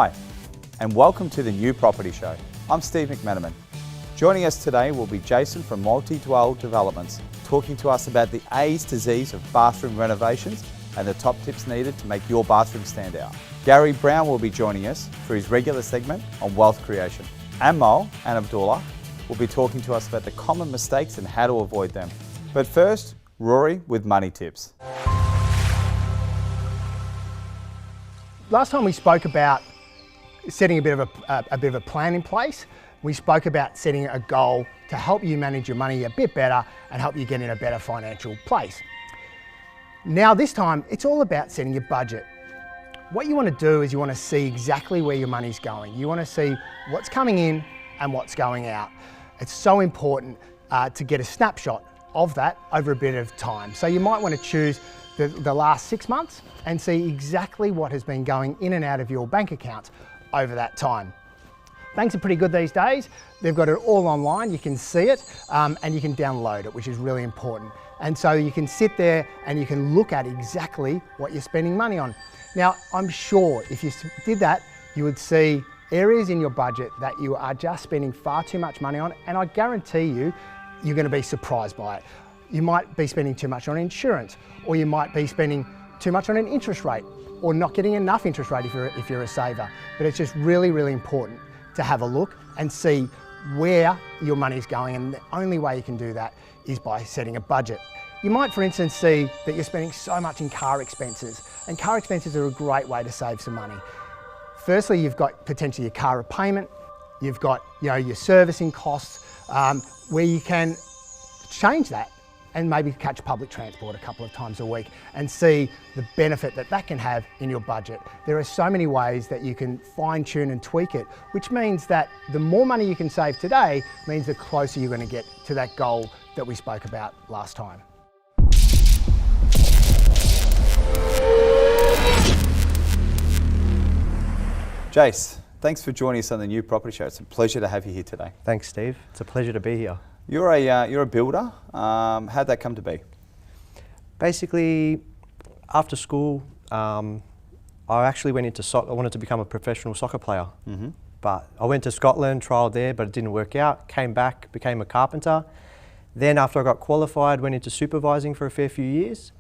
Hi, and welcome to the New Property Show. I'm Steve McMenamin. Joining us today will be Jason from Multi-Dwell Developments, talking to us about the A's to Z's of bathroom renovations and the top tips needed to make your bathroom stand out. Gary Brown will be joining us for his regular segment on wealth creation. Amal and Abdullah will be talking to us about the common mistakes and how to avoid them. But first, Rory with money tips. Last time we spoke about setting a bit of a plan in place. We spoke about setting a goal to help you manage your money a bit better and help you get in a better financial place. Now this time, it's all about setting your budget. What you want to do is you want to see exactly where your money's going. You want to see what's coming in and what's going out. It's so important to get a snapshot of that over a bit of time. So you might want to choose the last 6 months and see exactly what has been going in and out of your bank accounts over that time. Banks are pretty good these days. They've got it all online. You can see it and you can download it, which is really important. And so you can sit there and you can look at exactly what you're spending money on. Now, I'm sure if you did that, you would see areas in your budget that you are just spending far too much money on, and I guarantee you, you're going to be surprised by it. You might be spending too much on insurance, or you might be spending too much on an interest rate, or not getting enough interest rate if you're a saver. But it's just really, really important to have a look and see where your money's going, and the only way you can do that is by setting a budget. You might, for instance, see that you're spending so much in car expenses, and car expenses are a great way to save some money. Firstly, you've got potentially your car repayment, you've got your servicing costs, where you can change that and maybe catch public transport a couple of times a week and see the benefit that that can have in your budget. There are so many ways that you can fine tune and tweak it, which means that the more money you can save today means the closer you're going to get to that goal that we spoke about last time. Jace, thanks for joining us on the New Property Show. It's a pleasure to have you here today. Thanks, Steve. It's a pleasure to be here. You're a builder. How'd that come to be? Basically, after school, I actually went into soccer. I wanted to become a professional soccer player. But I went to Scotland, trialled there, but it didn't work out. Came back, became a carpenter. Then after I got qualified, went into supervising for a fair few years,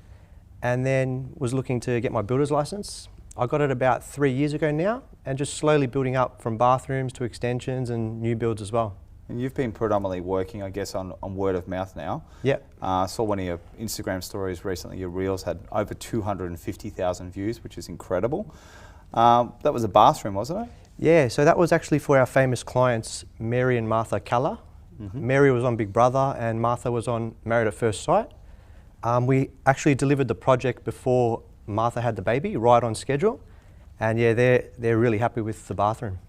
and then was looking to get my builder's license. I got it about 3 years ago now, and just slowly building up from bathrooms to extensions and new builds as well. And you've been predominantly working, I guess, on word of mouth now. Yep. I saw one of your Instagram stories recently. Your reels had over 250,000 views, which is incredible. That was a bathroom, wasn't it? Yeah, so that was actually for our famous clients, Mary and Martha Keller. Mary was on Big Brother and Martha was on Married at First Sight. We actually delivered the project before Martha had the baby, right on schedule. And yeah, they're really happy with the bathroom.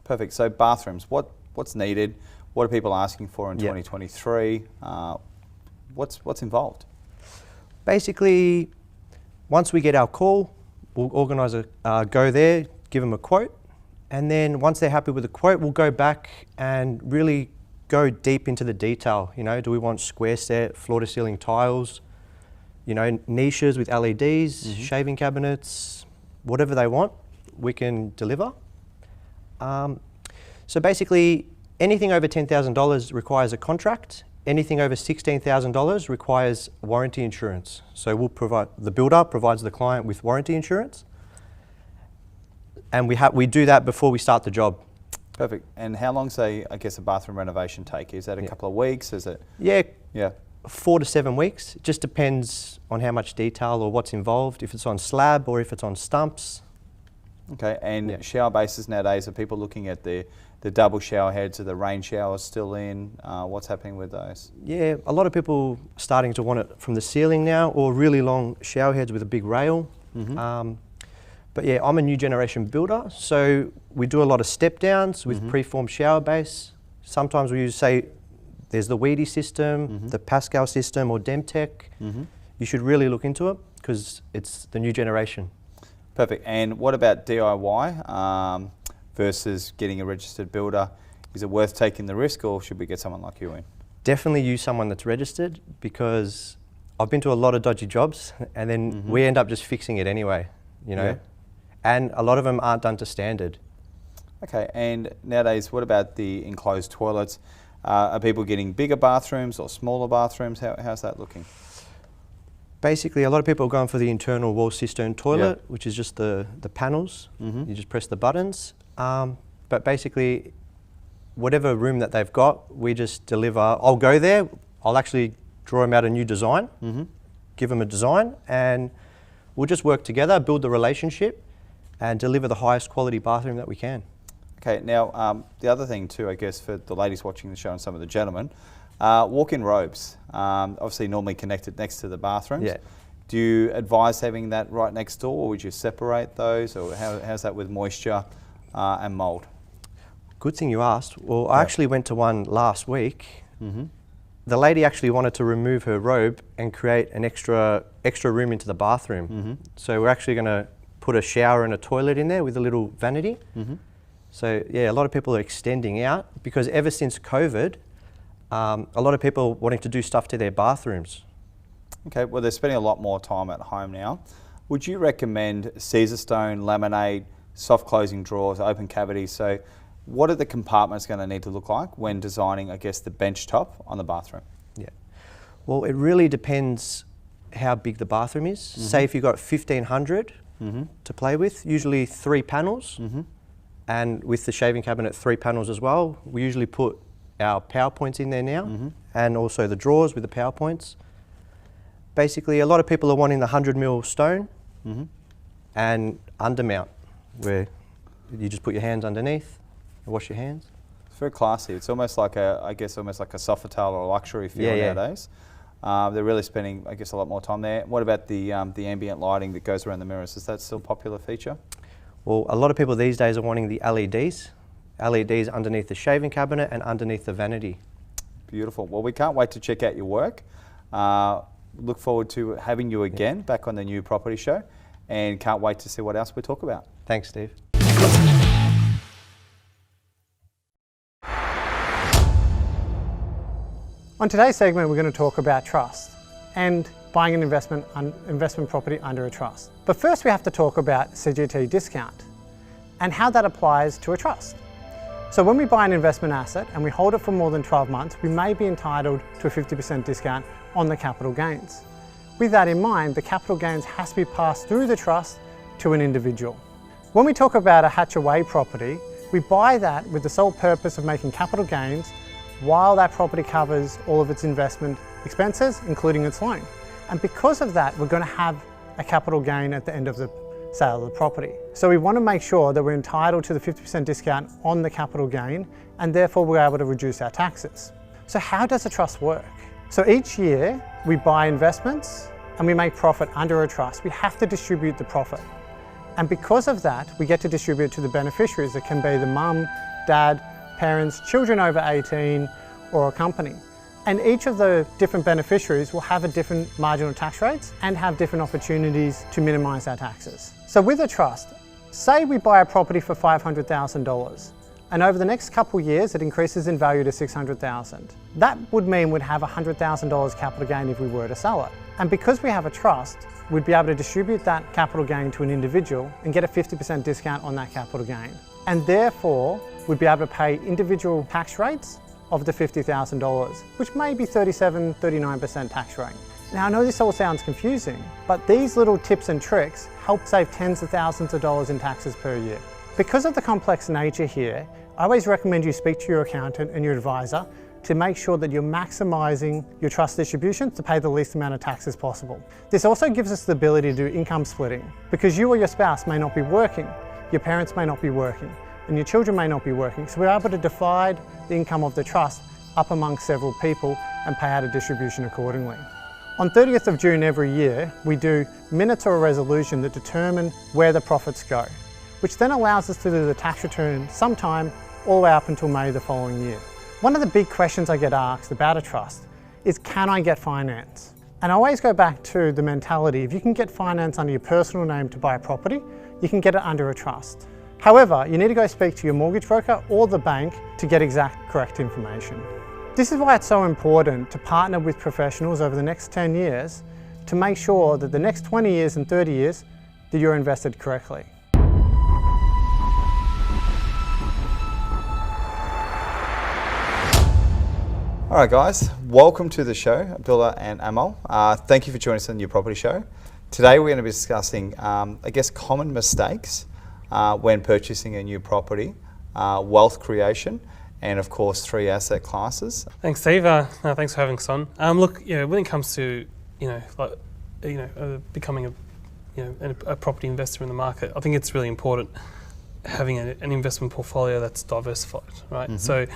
Perfect. So bathrooms, what's needed? What are people asking for in 2023? What's involved? Basically, once we get our call, we'll organise a go there, give them a quote, and then once they're happy with the quote, we'll go back and really go deep into the detail. Do we want square set, floor to ceiling tiles, niches with LEDs, shaving cabinets, whatever they want, we can deliver. So basically, anything over $10,000 requires a contract. Anything over $16,000 requires warranty insurance. So the builder provides the client with warranty insurance, and we do that before we start the job. Perfect. And how long, say, I guess, a bathroom renovation take? Is that a couple of weeks? Is it? Yeah. 4 to 7 weeks. It just depends on how much detail or what's involved, if it's on slab or if it's on stumps. Okay, and shower bases nowadays, are people looking at the double shower heads? Are the rain showers still in? What's happening with those? Yeah, a lot of people are starting to want it from the ceiling now, or really long shower heads with a big rail. But yeah, I'm a new generation builder, so we do a lot of step downs with preformed shower base. Sometimes we use, say, there's the Weedy system, the Pascal system, or Demtech. You should really look into it because it's the new generation. Perfect. And what about DIY versus getting a registered builder? Is it worth taking the risk, or should we get someone like you in? Definitely use someone that's registered, because I've been to a lot of dodgy jobs and then we end up just fixing it anyway, Yeah. And a lot of them aren't done to standard. Okay, and nowadays, what about the enclosed toilets? Are people getting bigger bathrooms or smaller bathrooms? How's that looking? Basically, a lot of people are going for the internal wall cistern toilet, which is just the panels. You just press the buttons. But basically, whatever room that they've got, we just deliver. I'll go there, I'll actually draw them out a new design, give them a design, and we'll just work together, build the relationship, and deliver the highest quality bathroom that we can. Okay, now the other thing too, I guess, for the ladies watching the show and some of the gentlemen, walk-in robes, obviously normally connected next to the bathrooms. Yeah. Do you advise having that right next door, or would you separate those, or how's that with moisture and mould? Good thing you asked. Well, I actually went to one last week. The lady actually wanted to remove her robe and create an extra room into the bathroom. So we're actually going to put a shower and a toilet in there with a little vanity. So yeah, a lot of people are extending out because ever since COVID, a lot of people wanting to do stuff to their bathrooms. Okay, well, they're spending a lot more time at home now. Would you recommend Caesarstone, laminate, soft closing drawers, open cavities? So what are the compartments going to need to look like when designing, I guess, the bench top on the bathroom? Yeah, well, it really depends how big the bathroom is. Say if you've got 1,500 to play with, usually 3 panels, and with the shaving cabinet 3 panels as well. We usually put our power points in there now, and also the drawers with the power points. Basically, a lot of people are wanting the 100mm stone and undermount, where you just put your hands underneath and wash your hands. It's very classy. It's almost like I guess almost like a Sofitel or a luxury feel nowadays. They're really spending, I guess, a lot more time there. What about the ambient lighting that goes around the mirrors? Is that still a popular feature? Well, a lot of people these days are wanting the LEDs. LEDs underneath the shaving cabinet and underneath the vanity. Beautiful. Well, we can't wait to check out your work. Look forward to having you again back on the New Property Show, and can't wait to see what else we talk about. Thanks, Steve. On today's segment, we're going to talk about trust and buying an investment property under a trust. But first we have to talk about CGT discount and how that applies to a trust. So when we buy an investment asset and we hold it for more than 12 months, we may be entitled to a 50% discount on the capital gains. With that in mind, the capital gains has to be passed through the trust to an individual. When we talk about a Hatchaway property, we buy that with the sole purpose of making capital gains while that property covers all of its investment expenses, including its loan. And because of that, we're going to have a capital gain at the end of the sale of the property. So we want to make sure that we're entitled to the 50% discount on the capital gain, and therefore we're able to reduce our taxes. So how does a trust work? So each year we buy investments and we make profit under a trust. We have to distribute the profit. And because of that, we get to distribute to the beneficiaries. It can be the mum, dad, parents, children over 18, or a company. And each of the different beneficiaries will have a different marginal tax rates and have different opportunities to minimise our taxes. So with a trust, say we buy a property for $500,000, and over the next couple of years it increases in value to $600,000. That would mean we'd have $100,000 capital gain if we were to sell it. And because we have a trust, we'd be able to distribute that capital gain to an individual and get a 50% discount on that capital gain. And therefore, we'd be able to pay individual tax rates of the $50,000, which may be 37–39% tax rate. Now I know this all sounds confusing, but these little tips and tricks help save tens of thousands of dollars in taxes per year. Because of the complex nature here, I always recommend you speak to your accountant and your advisor to make sure that you're maximising your trust distributions to pay the least amount of taxes possible. This also gives us the ability to do income splitting, because you or your spouse may not be working, your parents may not be working, and your children may not be working, so we're able to divide the income of the trust up among several people and pay out a distribution accordingly. On 30th of June every year, we do minutes or a resolution that determine where the profits go, which then allows us to do the tax return sometime all the way up until May the following year. One of the big questions I get asked about a trust is, can I get finance? And I always go back to the mentality, if you can get finance under your personal name to buy a property, you can get it under a trust. However, you need to go speak to your mortgage broker or the bank to get correct information. This is why it's so important to partner with professionals over the next 10 years to make sure that the next 20 years and 30 years that you're invested correctly. All right, guys, welcome to the show, Abdullah and Amal. Thank you for joining us on the New Property Show. Today we're going to be discussing, I guess, common mistakes when purchasing a new property, wealth creation, and of course 3 asset classes. Thanks, Steve. Thanks for having us on. Look, when it comes to becoming a property investor in the market, I think it's really important having an investment portfolio that's diversified, right? So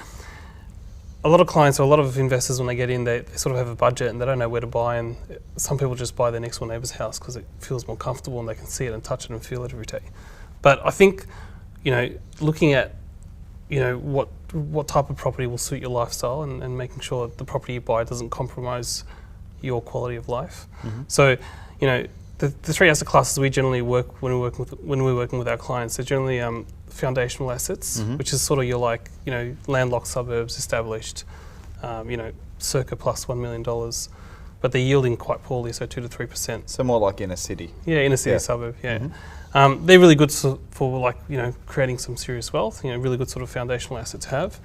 a lot of clients or a lot of investors, when they get in, they sort of have a budget and they don't know where to buy, and some people just buy their next door neighbour's house because it feels more comfortable and they can see it and touch it and feel it every day. But I think, looking at what type of property will suit your lifestyle and making sure that the property you buy doesn't compromise your quality of life. So, the 3 asset classes we generally work when we're working with our clients, they're generally foundational assets, which is sort of your landlocked suburbs, established, circa plus $1 million, but they're yielding quite poorly, so 2 to 3%. So more like in a city. Yeah, in a city suburb. Yeah. They're really good for creating some serious wealth. Really good sort of foundational asset to have,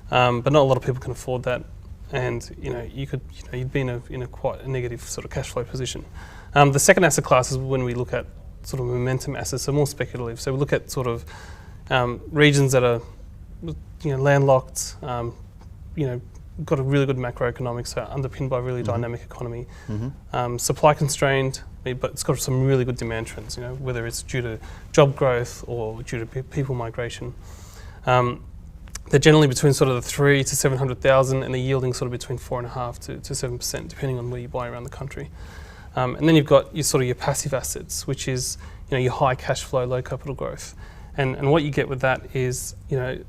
but not a lot of people can afford that, and you'd be in a quite a negative sort of cash flow position. The second asset class is when we look at sort of momentum assets, so more speculative. So we look at sort of regions that are landlocked, got a really good macroeconomics, so underpinned by a really dynamic economy, supply constrained, but it's got some really good demand trends, whether it's due to job growth or due to people migration. They're generally between sort of the 3 to 700,000, and they're yielding sort of between 4.5% to 7%, depending on where you buy around the country. And then you've got your passive assets, which is your high cash flow, low capital growth. And what you get with that is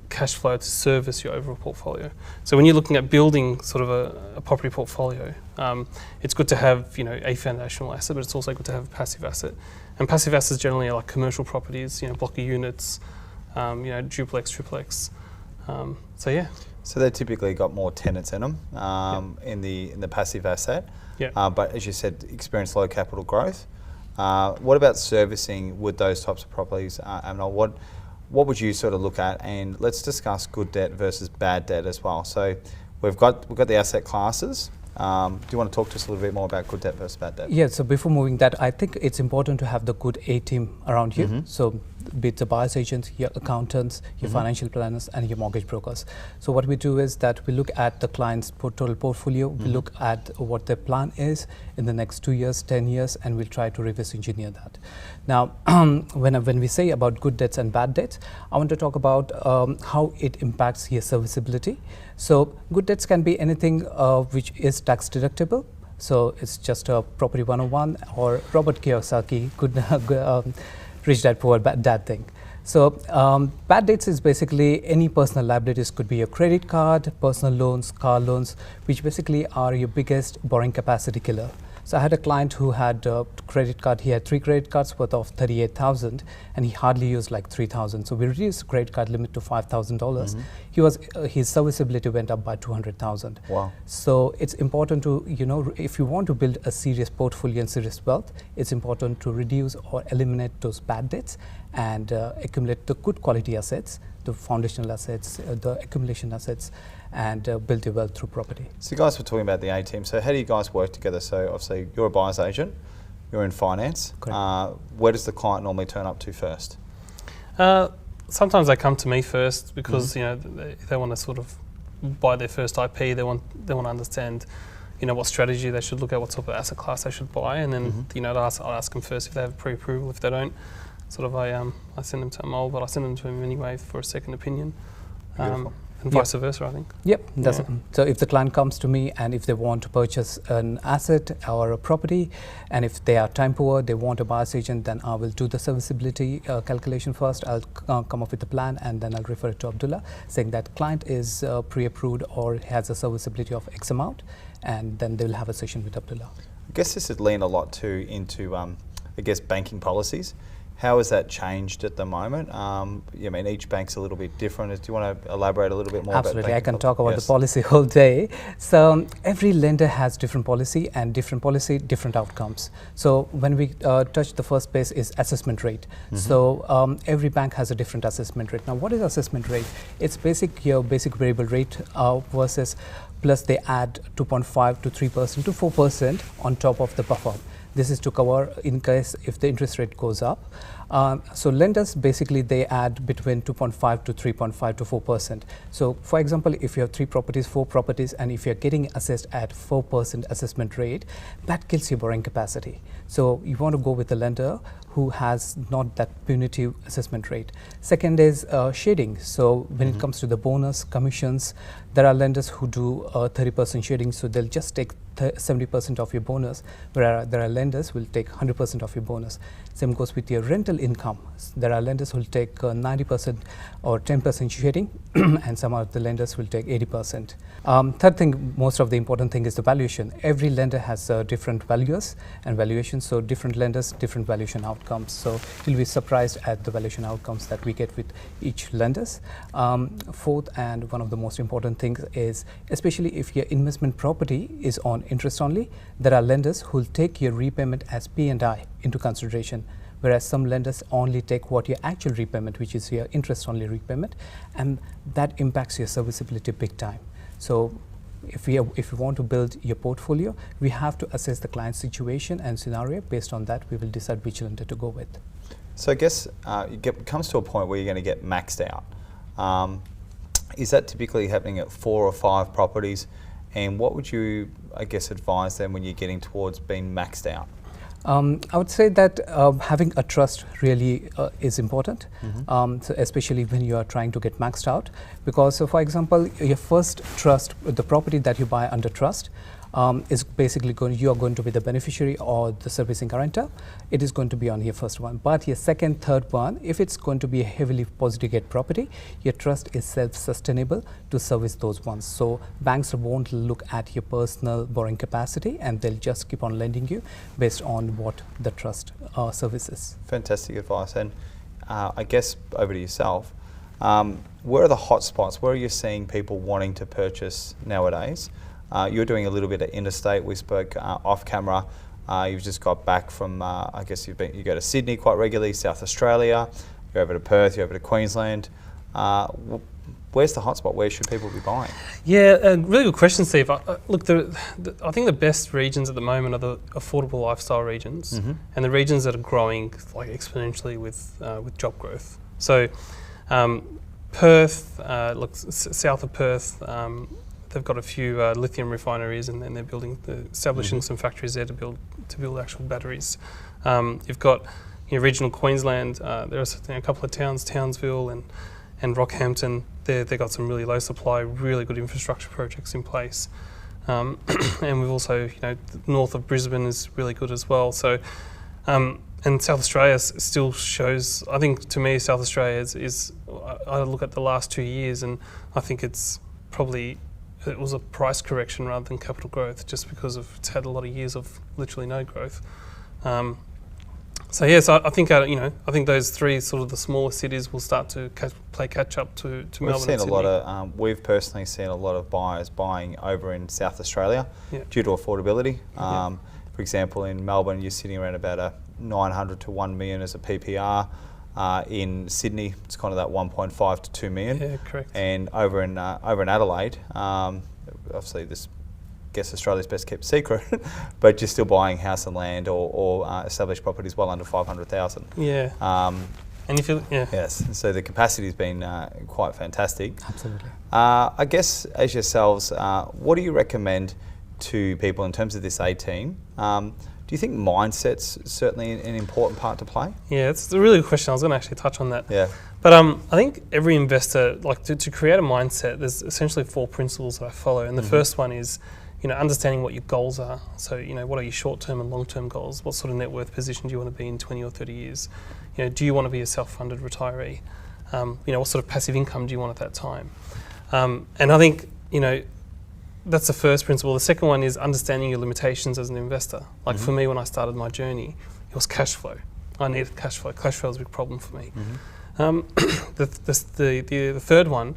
cash flow to service your overall portfolio. So when you're looking at building sort of a property portfolio, it's good to have a foundational asset, but it's also good to have a passive asset. And passive assets generally are like commercial properties, block of units, duplex, triplex. So yeah. So they typically got more tenants in them in the passive asset. Yeah. But as you said, experience low capital growth. What about servicing with those types of properties? What would you sort of look at? And let's discuss good debt versus bad debt as well. So we've got the asset classes. Do you want to talk to us a little bit more about good debt versus bad debt? Yeah, so before moving that, I think it's important to have the good A team around you. So be it the buyer's agents, your accountants, your financial planners, and your mortgage brokers. So what we do is that we look at the client's total portfolio, we look at what their plan is in the next 2 years, 10 years, and we'll try to reverse engineer that. Now, when we say about good debts and bad debts, I want to talk about how it impacts your serviceability. So good debts can be anything which is tax deductible. So it's just a Property 101 or Robert Kiyosaki, Rich Dad Poor Dad thing. So bad debts is basically any personal liabilities, could be your credit card, personal loans, car loans, which basically are your biggest borrowing capacity killer. So I had a client who had a credit card. He had 3 credit cards worth of $38,000, and he hardly used like $3,000. So we reduced the credit card limit to $5,000. His serviceability went up by $200,000. Wow. So it's important to, if you want to build a serious portfolio and serious wealth, it's important to reduce or eliminate those bad debts and accumulate the good quality assets, the foundational assets, the accumulation assets, and build your wealth through property. So you guys were talking about the A team. So how do you guys work together? So obviously you're a buyer's agent, you're in finance. Where does the client normally turn up to first? Sometimes they come to me first because they want to sort of buy their first IP. They want to understand what strategy they should look at, what sort of asset class they should buy, and then I'll ask them first if they have pre-approval. If they don't, I send them to Amal, but I send them to him anyway for a second opinion. And vice versa, I think. Yep. So if the client comes to me and if they want to purchase an asset or a property, and if they are time poor, they want a buyer's agent, then I will do the serviceability calculation first. I'll come up with a plan, and then I'll refer it to Abdullah, saying that client is pre-approved or has a serviceability of X amount, and then they will have a session with Abdullah. I guess this would lean a lot into banking policies. How has that changed at the moment? I mean, each bank's a little bit different. Do you want to elaborate a little bit more Absolutely, about I can banking talk about yes. the policy whole day. So every lender has different policy, and different policy, different outcomes. So when we touch the first base is assessment rate. So every bank has a different assessment rate. Now, what is assessment rate? It's your basic variable rate versus plus they add 2.5 to 3% to 4% on top of the buffer. This is to cover in case if the interest rate goes up. So lenders basically they add between 2.5 to 3.5 to 4%. So for example, if you have 3 properties, 4 properties, and if you're getting assessed at 4% assessment rate, that kills your borrowing capacity. So you want to go with a lender who has not that punitive assessment rate. Second is shading. So when it comes to the bonus, commissions, there are lenders who do 30% shading, so they'll just take 70% of your bonus, where there are lenders who will take 100% of your bonus. Same goes with your rental income. There are lenders who will take 90% or 10% shading, and some of the lenders will take 80%. Third thing, most of the important thing is the valuation. Every lender has different values and valuations, so different lenders, different valuation outcomes. So you'll be surprised at the valuation outcomes that we get with each lenders. Fourth, and one of the most important things is, especially if your investment property is on interest only, there are lenders who will take your repayment as P&I into consideration, whereas some lenders only take what your actual repayment, which is your interest only repayment, and that impacts your serviceability big time. So if we want to build your portfolio, we have to assess the client's situation and scenario. Based on that, we will decide which lender to go with. So I guess it comes to a point where you're going to get maxed out. Is that typically happening at 4 or 5 properties? And what would you, I guess, advise them when you're getting towards being maxed out? I would say that having a trust really is important, so especially when you are trying to get maxed out. Because, so for example, your first trust, the property that you buy under trust, is basically you are going to be the beneficiary or the servicing guarantor. It is going to be on your first one. But your second, third one, if it's going to be a heavily positive get property, your trust is self-sustainable to service those ones. So banks won't look at your personal borrowing capacity, and they'll just keep on lending you based on what the trust services. Fantastic advice. And I guess over to yourself, where are the hot spots? Where are you seeing people wanting to purchase nowadays? You're doing a little bit of interstate. We spoke off camera. You've just got back from, I guess you go to Sydney quite regularly, South Australia. You're over to Perth, you're over to Queensland. Where's the hotspot? Where should people be buying? Yeah, really good question, Steve. Look, I think the best regions at the moment are the affordable lifestyle regions, and the regions that are growing like exponentially with job growth. So Perth, south of Perth, they've got a few lithium refineries, and then they're establishing some factories there to build actual batteries. You've got regional Queensland. There's a couple of towns, Townsville and Rockhampton. They've got some really low supply, really good infrastructure projects in place. And we've also, north of Brisbane is really good as well. So, and South Australia still shows. I think to me, South Australia is. I look at the last 2 years, and I think it's probably. It was a price correction rather than capital growth, just because it's had a lot of years of literally no growth. So I think I think those 3 sort of the smaller cities will start to play catch up to Melbourne. We've seen and Sydney. We've personally seen a lot of buyers buying over in South Australia due to affordability. For example, in Melbourne, you're sitting around about a 900 to 1 million as a PPR. In Sydney, it's kind of that 1.5 to 2 million. Yeah, correct. And over in Adelaide, obviously this, I guess Australia's best kept secret, but you're still buying house and land or established properties well under 500,000. Yeah. And if you Yes. So the capacity has been quite fantastic. Absolutely. I guess as yourselves, what do you recommend to people in terms of this A team? Do you think mindset's certainly an important part to play? Yeah, it's a really good question. I was going to actually touch on that. Yeah. But I think every investor, to create a mindset, there's essentially 4 principles that I follow. And the first one is, understanding what your goals are. So, what are your short-term and long-term goals? What sort of net worth position do you want to be in 20 or 30 years? Do you want to be a self-funded retiree? What sort of passive income do you want at that time? And I think, that's the first principle. The second one is understanding your limitations as an investor. Like for me, when I started my journey, it was cash flow. I need cash flow. Cash flow is a big problem for me. The third one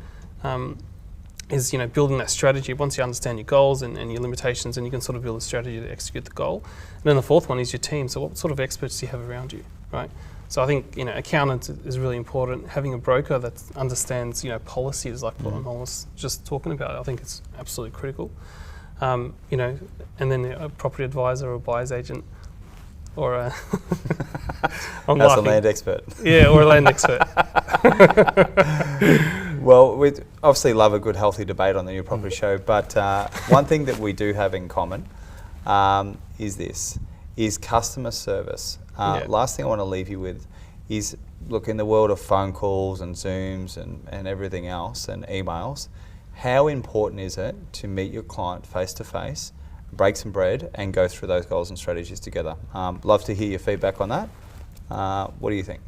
is building that strategy. Once you understand your goals and your limitations, and you can sort of build a strategy to execute the goal. And then the fourth one is your team. So what sort of experts do you have around you, right? So I think accountant is really important. Having a broker that understands policies like what Noel was just talking about, I think it's absolutely critical. And then a property advisor or a buyer's agent, or a As a land expert. Yeah, or a land expert. Well, we obviously love a good, healthy debate on the New Property Show, but one thing that we do have in common is customer service. Last thing I want to leave you with is, look, in the world of phone calls and Zooms and everything else and emails, how important is it to meet your client face to face, break some bread and go through those goals and strategies together? Love to hear your feedback on that. What do you think?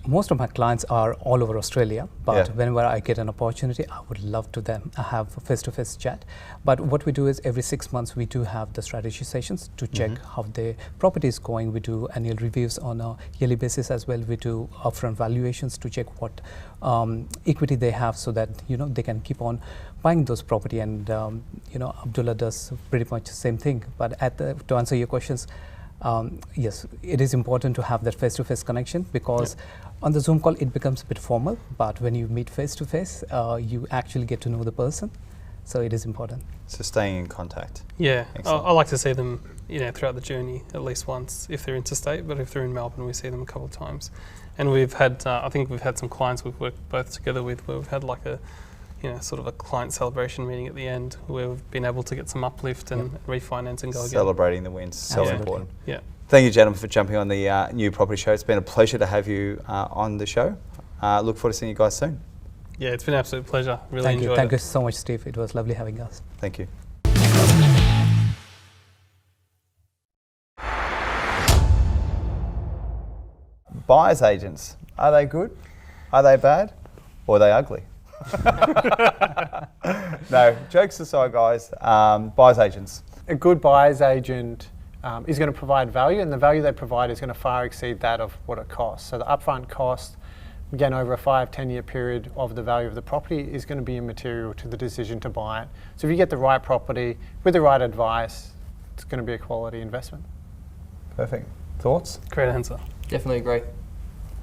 Most of my clients are all over Australia, but whenever I get an opportunity, I would love to have a face-to-face chat. But what we do is every 6 months we do have the strategy sessions to check how the property is going. We do annual reviews on a yearly basis as well. We do upfront valuations to check what equity they have, so that they can keep on buying those property. And Abdullah does pretty much the same thing. But to answer your questions, yes, it is important to have that face-to-face connection, because on the Zoom call it becomes a bit formal, but when you meet face-to-face, you actually get to know the person, so it is important. So staying in contact. Yeah, I like to see them throughout the journey at least once if they're interstate, but if they're in Melbourne we see them a couple of times. And we've had, I think we've had some clients we've worked both together with where we've had like a sort of a client celebration meeting at the end, where we've been able to get some uplift and refinance and go again. Celebrating the wins, so important. Yeah. Thank you, gentlemen, for jumping on the New Property Show. It's been a pleasure to have you on the show. Look forward to seeing you guys soon. Yeah, it's been an absolute pleasure. Really enjoyed it. Thank you so much, Steve. It was lovely having us. Thank you. Buyer's agents, are they good? Are they bad? Or are they ugly? No, jokes aside, guys. Buyer's agents. A good buyer's agent is going to provide value, and the value they provide is going to far exceed that of what it costs. So the upfront cost, again, over a 5-10 year period of the value of the property is going to be immaterial to the decision to buy it. So if you get the right property with the right advice, it's going to be a quality investment. Perfect. Thoughts? Great answer. Definitely agree.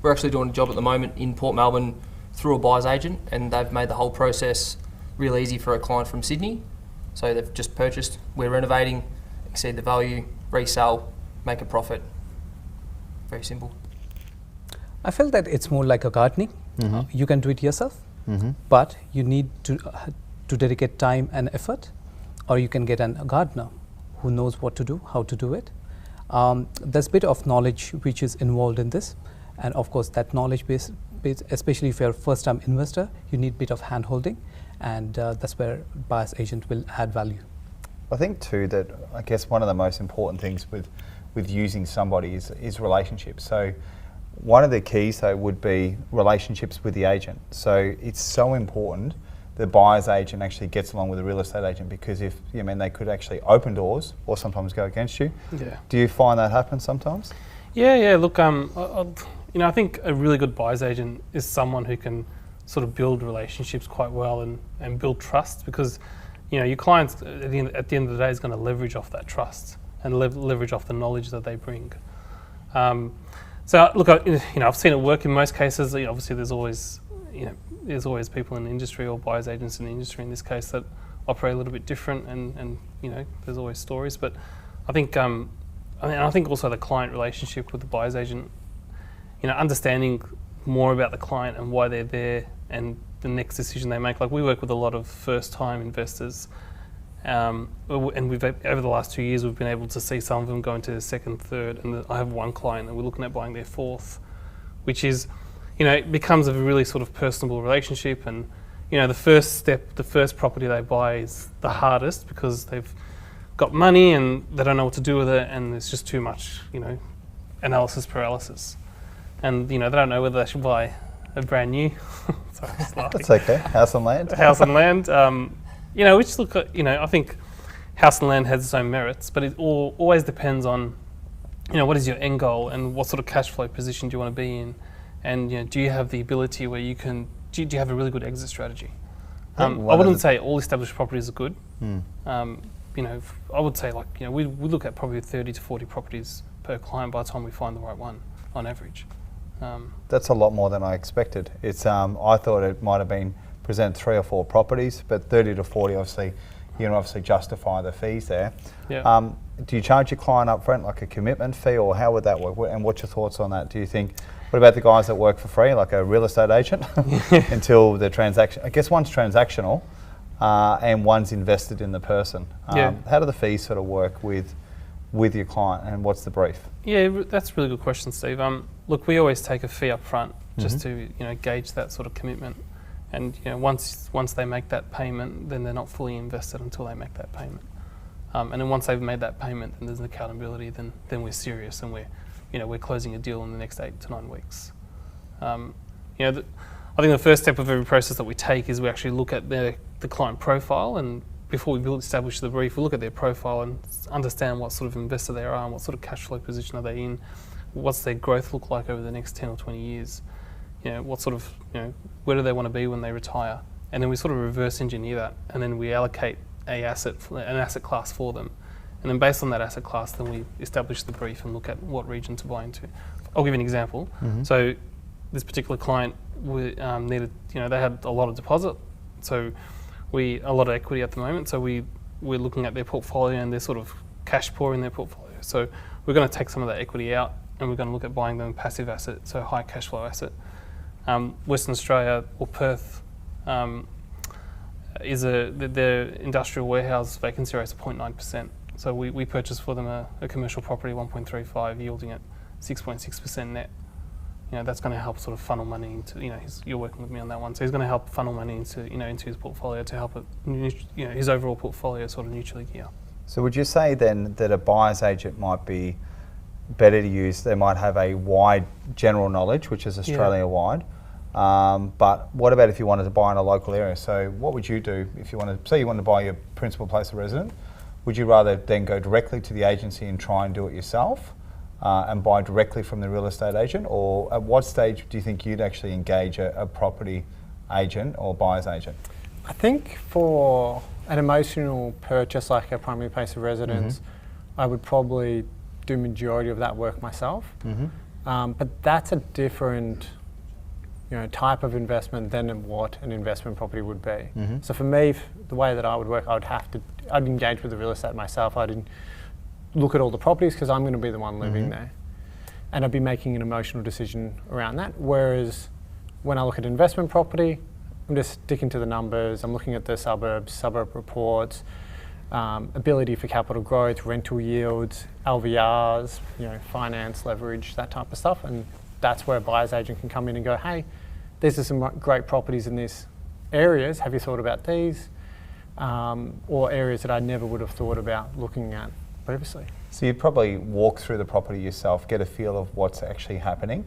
We're actually doing a job at the moment in Port Melbourne through a buyer's agent, and they've made the whole process real easy for a client from Sydney. So they've just purchased, we're renovating, exceed the value, resell, make a profit. Very simple. I feel that it's more like a gardening. You can do it yourself, but you need to dedicate time and effort, or you can get a gardener who knows what to do, how to do it. There's a bit of knowledge which is involved in this, and of course that knowledge base, especially if you're a first-time investor, you need a bit of hand-holding, and that's where buyer's agent will add value. I think too that I guess one of the most important things with using somebody is relationships. So one of the keys though would be relationships with the agent. So it's so important the buyer's agent actually gets along with the real estate agent, because if they could actually open doors or sometimes go against you. Yeah. Do you find that happens sometimes? Yeah. Look, I think a really good buyer's agent is someone who can sort of build relationships quite well and build trust, because your clients at the end of the day is going to leverage off that trust and leverage off the knowledge that they bring. So look, I've seen it work in most cases. Obviously, there's always people in the industry, or buyer's agents in the industry in this case, that operate a little bit different, and there's always stories. But I think I think also the client relationship with the buyer's agent, understanding more about the client and why they're there and the next decision they make. Like, we work with a lot of first-time investors, and we've over the last 2 years we've been able to see some of them go into their second, third, and I have one client that we're looking at buying their fourth, which is, it becomes a really sort of personable relationship. And the first step, the first property they buy is the hardest, because they've got money and they don't know what to do with it, and there's just too much, analysis paralysis. And they don't know whether they should buy a brand new. Sorry, that's okay. House and land. House and land. Which look, I think house and land has its own merits, but it always depends on, what is your end goal and what sort of cash flow position do you want to be in, and do you have the ability where you can, do you have a really good exit strategy? I wouldn't say all established properties are good. I would say we look at probably 30 to 40 properties per client by the time we find the right one on average. That's a lot more than I expected. It's I thought it might have been present 3 or 4 properties, but 30 to 40 obviously, you can obviously justify the fees there. Yeah. Do you charge your client up front like a commitment fee, or how would that work? And what's your thoughts on that? Do you think, what about the guys that work for free, like a real estate agent, until the transaction? I guess one's transactional and one's invested in the person. How do the fees sort of work with your client, and what's the brief? Yeah, that's a really good question, Steve. Look, we always take a fee up front just to gauge that sort of commitment, and once they make that payment, then they're not fully invested until they make that payment. And then once they've made that payment, then there's an accountability. Then we're serious, and we're closing a deal in the next 8 to 9 weeks. I think the first step of every process that we take is we actually look at the client profile, and before we establish the brief, we look at their profile and understand what sort of investor they are and what sort of cash flow position are they in, what's their growth look like over the next 10 or 20 years, what sort of, where do they want to be when they retire, and then we sort of reverse engineer that, and then we allocate an asset class for them, and then based on that asset class, then we establish the brief and look at what region to buy into. I'll give you an example. So this particular client needed, they had a lot of deposit, so a lot of equity at the moment, so we're looking at their portfolio, and they're sort of cash poor in their portfolio. So we're going to take some of that equity out, and we're going to look at buying them passive asset, so high cash flow asset. Western Australia, or Perth, their industrial warehouse vacancy rate is 0.9%. So we purchased for them a commercial property, 1.35, yielding at 6.6% net. That's going to help sort of funnel money into, you're working with me on that one. So he's going to help funnel money into, into his portfolio to help it, his overall portfolio sort of neutrally gear. So would you say then that a buyer's agent might be better to use? They might have a wide general knowledge, which is Australia-wide. But what about if you wanted to buy in a local area? So what would you do if you wanted, say you wanted to buy your principal place of residence? Would you rather then go directly to the agency and try and do it yourself? And buy directly from the real estate agent, or at what stage do you think you'd actually engage a property agent or buyer's agent? I think for an emotional purchase like a primary place of residence, I would probably do majority of that work myself. But that's a different type of investment than what an investment property would be. So for me, the way that I would work, I'd engage with the real estate myself. I'd look at all the properties because I'm going to be the one living there, and I'd be making an emotional decision around that. Whereas when I look at investment property, I'm just sticking to the numbers. I'm looking at the suburb reports, ability for capital growth, rental yields, LVRs, finance, leverage, that type of stuff. And that's where a buyer's agent can come in and go, hey, these are some great properties in these areas. Have you thought about these? Or areas that I never would have thought about looking at previously. So you'd probably walk through the property yourself, get a feel of what's actually happening,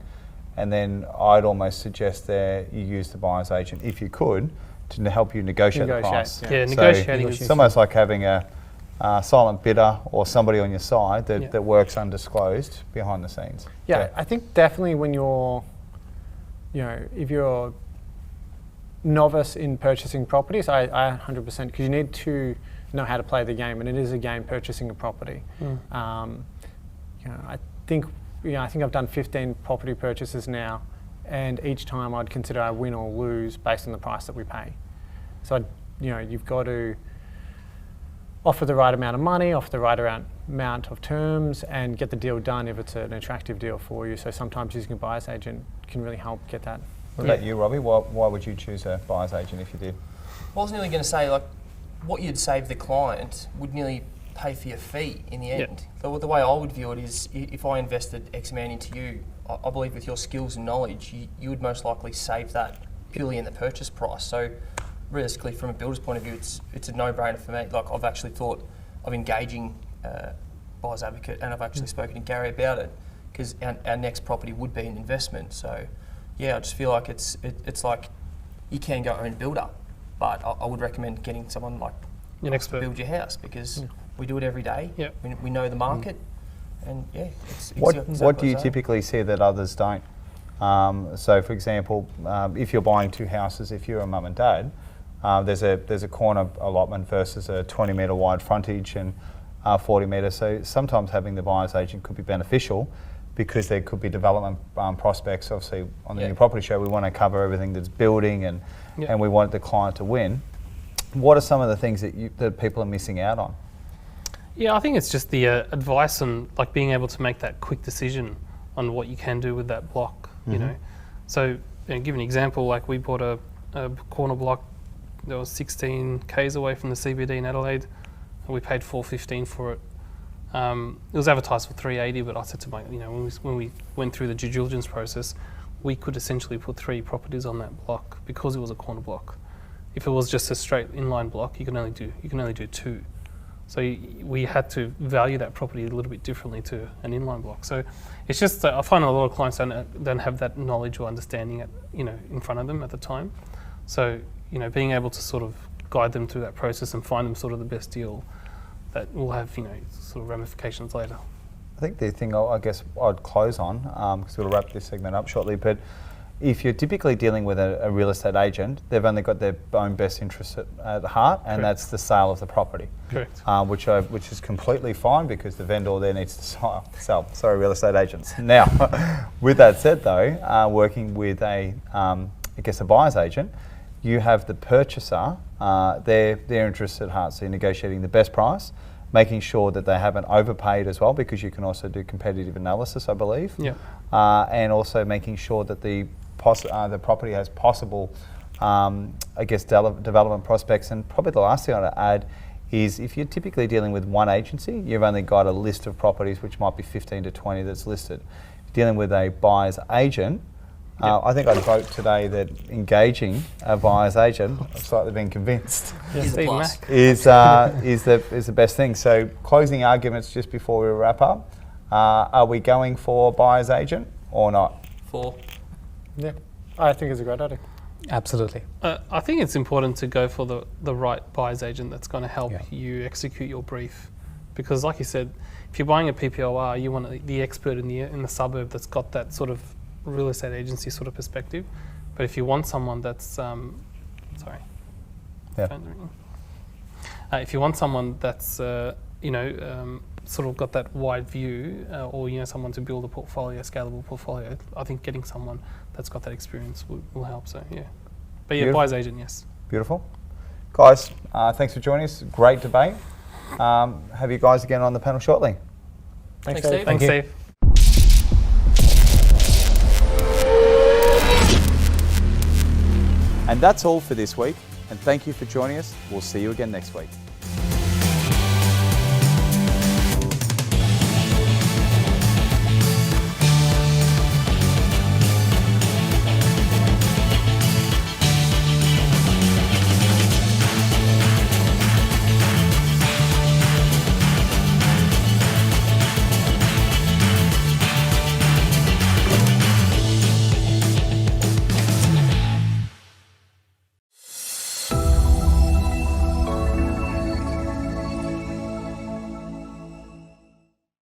and then I'd almost suggest there you use the buyer's agent, if you could, to help you negotiate the price. Yeah, negotiating. It's almost like having a silent bidder or somebody on your side that works undisclosed behind the scenes. Yeah, I think definitely when you're, if you're novice in purchasing properties, I 100%, because you need to know how to play the game, and it is a game purchasing a property. I think I've done 15 property purchases now, and each time I'd consider I win or lose based on the price that we pay. So you've got to offer the right amount of money, offer the right amount of terms, and get the deal done if it's an attractive deal for you. So sometimes using a buyer's agent can really help get that. What about you, Robbie? Why would you choose a buyer's agent if you did? I was nearly going to say, what you'd save the client would nearly pay for your fee in the end. So the way I would view it is, if I invested X amount into you, I believe with your skills and knowledge, you would most likely save that purely in the purchase price. So realistically, from a builder's point of view, it's a no-brainer for me. I've actually thought of engaging buyer's advocate, and I've actually spoken to Gary about it, because our next property would be an investment. So yeah, I just feel like it's like you can go own builder, but I would recommend getting someone like an expert to build your house, because we do it every day. Yep. We know the market. And yeah, it's What do you typically see that others don't? So, for example, if you're buying two houses, if you're a mum and dad, there's a corner allotment versus a 20 metre wide frontage and 40 metres. So sometimes having the buyer's agent could be beneficial because there could be development prospects. Obviously, on the new property show, we want to cover everything that's building and we want the client to win. What are some of the things that people are missing out on? Yeah, I think it's just the advice and like being able to make that quick decision on what you can do with that block. You know, so give an example. Like we bought a corner block that was 16 k's away from the CBD in Adelaide, and we paid $415 for it. It was advertised for $380, but I said to my, when we went through the due diligence process, we could essentially put 3 properties on that block because it was a corner block. If it was just a straight inline block, you can only do 2. So we had to value that property a little bit differently to an inline block. So it's just I find a lot of clients don't have that knowledge or understanding in front of them at the time. So being able to sort of guide them through that process and find them sort of the best deal that will have sort of ramifications later. I think the thing I guess I'd close on, because we'll wrap this segment up shortly, but if you're typically dealing with a real estate agent, they've only got their own best interests at heart, and that's the sale of the property. Correct. Which is completely fine because the vendor there needs to sell. Sorry, real estate agents. Now, with that said though, working with a buyer's agent, you have the purchaser, their interests at heart. So you're negotiating the best price, making sure that they haven't overpaid as well, because you can also do competitive analysis, I believe. Yeah. And also making sure that the property has possible, development prospects. And probably the last thing I'd add is if you're typically dealing with one agency, you've only got a list of properties, which might be 15 to 20 that's listed. Dealing with a buyer's agent, I think I'd vote today that engaging a buyer's agent, I've slightly been convinced, Is a plus. is the best thing. So closing arguments just before we wrap up, are we going for buyer's agent or not? 4. Yeah, I think it's a great idea. Absolutely. I think it's important to go for the right buyer's agent that's going to help you execute your brief, because like you said, if you're buying a PPOR, you want the expert in the suburb that's got that sort of real estate agency sort of perspective. But if you want someone that's if you want someone that's sort of got that wide view, or someone to build a scalable portfolio, I think getting someone that's got that experience will help. So yeah, but yeah, buyer's agent, yes. Beautiful, guys. Thanks for joining us. Great debate. Have you guys again on the panel shortly. Thanks, Steve. Thanks, Steve. And that's all for this week. And thank you for joining us. We'll see you again next week.